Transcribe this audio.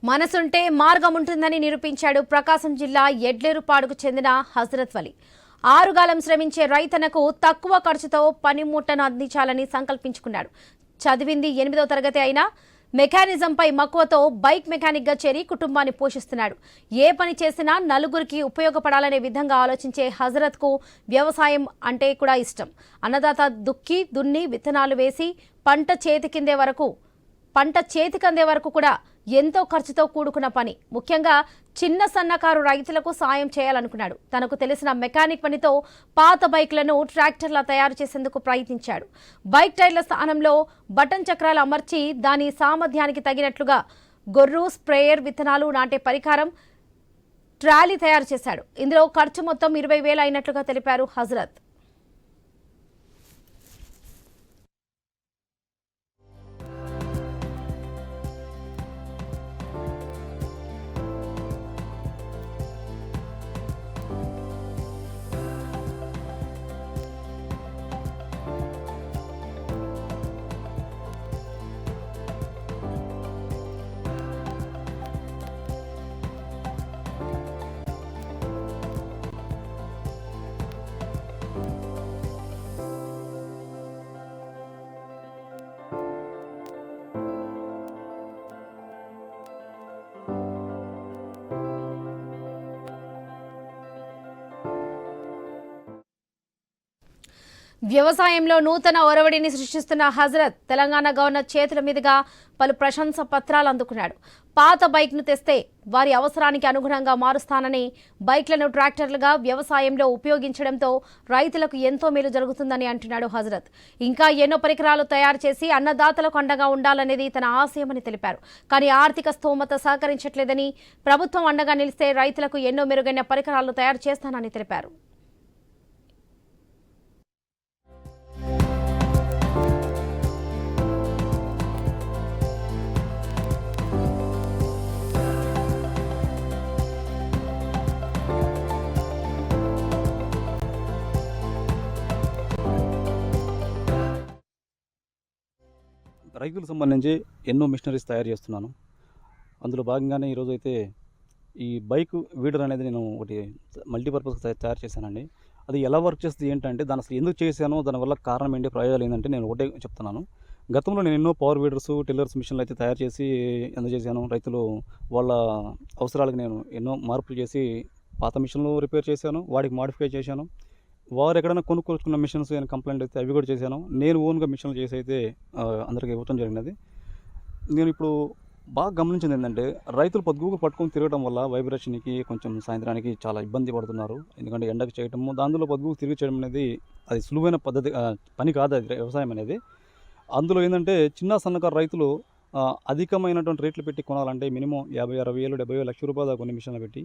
మనసుంటే మార్గం ఉంటుందని నిరూపించాడు ప్రకాశం జిల్లా ఎడ్లేరుపాడుకు చెందిన హజరత్ వలి. ఆరుగాలం శ్రమించే రైతన్నకు తక్కువ ఖర్చుతో పనిముట్టను అందించాలని సంకల్పించుకున్నాడు. చదివింది 8వ తరగతి అయినా మెకానిజంపై మక్కువతో బైక్ మెకానిక్గా చేరి కుటుంబాన్ని పోషిస్తున్నాడు. ఏ పని చేసినా నలుగురికి ఉపయోగపడాలనే విధంగా ఆలోచించే హజరత్కు వ్యవసాయం అంటే కూడా ఇష్టం. అన్నదాత దుక్కి దున్ని విత్తనాలు వేసి పంట చేతికందే వరకు కూడా ఎంతో ఖర్చుతో కూడుకున్న పని. ముఖ్యంగా చిన్న సన్నకారు రైతులకు సాయం చేయాలనుకున్నాడు. తనకు తెలిసిన మెకానిక్ పనితో పాత బైక్లను ట్రాక్టర్లా తయారు చేసేందుకు ప్రయత్నించాడు. బైక్ టైర్ల స్థానంలో బటన్ చక్రాలు అమర్చి దాని సామర్థ్యానికి తగినట్లుగా గొర్రు, స్ప్రేయర్, విత్తనాలు నాటే పరికరం, ట్రాలీ తయారు చేశాడు. ఇందులో ఖర్చు మొత్తం 20,000 అయినట్లుగా తెలిపారు హజరత్. వ్యవసాయంలో నూతన ఒరవడిని సృష్టిస్తున్న హజరత్ తెలంగాణ గవర్నర్ చేతుల మీదుగా పలు ప్రశంస పత్రాలు అందుకున్నాడు. పాత బైక్ను తెస్తే వారి అవసరానికి అనుగుణంగా మారుస్తానని, బైక్లను ట్రాక్టర్లుగా వ్యవసాయంలో ఉపయోగించడంతో రైతులకు ఎంతో మేలు జరుగుతుందని అంటున్నాడు హజరత్. ఇంకా ఎన్నో పరికరాలు తయారు చేసి అన్నదాతలకు అండగా ఉండాలనేది తన ఆశయమని తెలిపారు. కానీ ఆర్థిక స్తోమత సహకరించట్లేదని, ప్రభుత్వం అండగా నిలిస్తే రైతులకు ఎన్నో మెరుగైన పరికరాలు తయారు చేస్తానని తెలిపారు. రైతులకు సంబంధించి ఎన్నో మిషనరీస్ తయారు చేస్తున్నాను. అందులో భాగంగానే ఈరోజు అయితే ఈ బైక్ వీడర్ అనేది నేను ఒకటి మల్టీపర్పస్ తయారు చేశానండి. అది ఎలా వర్క్ చేస్తుంది ఏంటంటే, దాని అసలు ఎందుకు చేశానో, దానివల్ల కారణం ఏంటి, ప్రయోజనాలు ఏంటంటే నేను ఒకటే చెప్తున్నాను. గతంలో నేను ఎన్నో పవర్ వీడర్స్, టిల్లర్స్ మిషన్లు అయితే తయారు చేసి అందజేశాను. రైతులు వాళ్ళ అవసరాలకు నేను ఎన్నో మార్పులు చేసి పాత మిషన్లు రిపేర్ చేశాను, వాటికి మాడిఫై చేశాను. వారు ఎక్కడైనా కొనుక్కొచ్చుకున్న మిషన్స్ ఏమైనా కంప్లైంట్ అయితే అవి కూడా చేశాను. నేను ఓన్గా మిషన్లు చేసి అయితే అందరికీ ఇవ్వటం జరిగినది. నేను ఇప్పుడు బాగా గమనించింది ఏంటంటే, రైతులు పొద్దుగా పట్టుకొని తిరగడం వల్ల వైబ్రేషన్కి కొంచెం సాయంత్రానికి చాలా ఇబ్బంది పడుతున్నారు. ఎందుకంటే ఎండకు చేయటము, దానిలో పొద్దుగా తిరిగి చేయడం అనేది అది సులువైన పని కాదు అది వ్యవసాయం అనేది. అందులో ఏంటంటే చిన్న సన్నకారు రైతులు అధికమైనటువంటి రేట్లు పెట్టి కొనాలంటే మినిమం 50,000, 60,000, 70,000, 1,00,000 దాకా కొన్ని మిషన్లు పెట్టి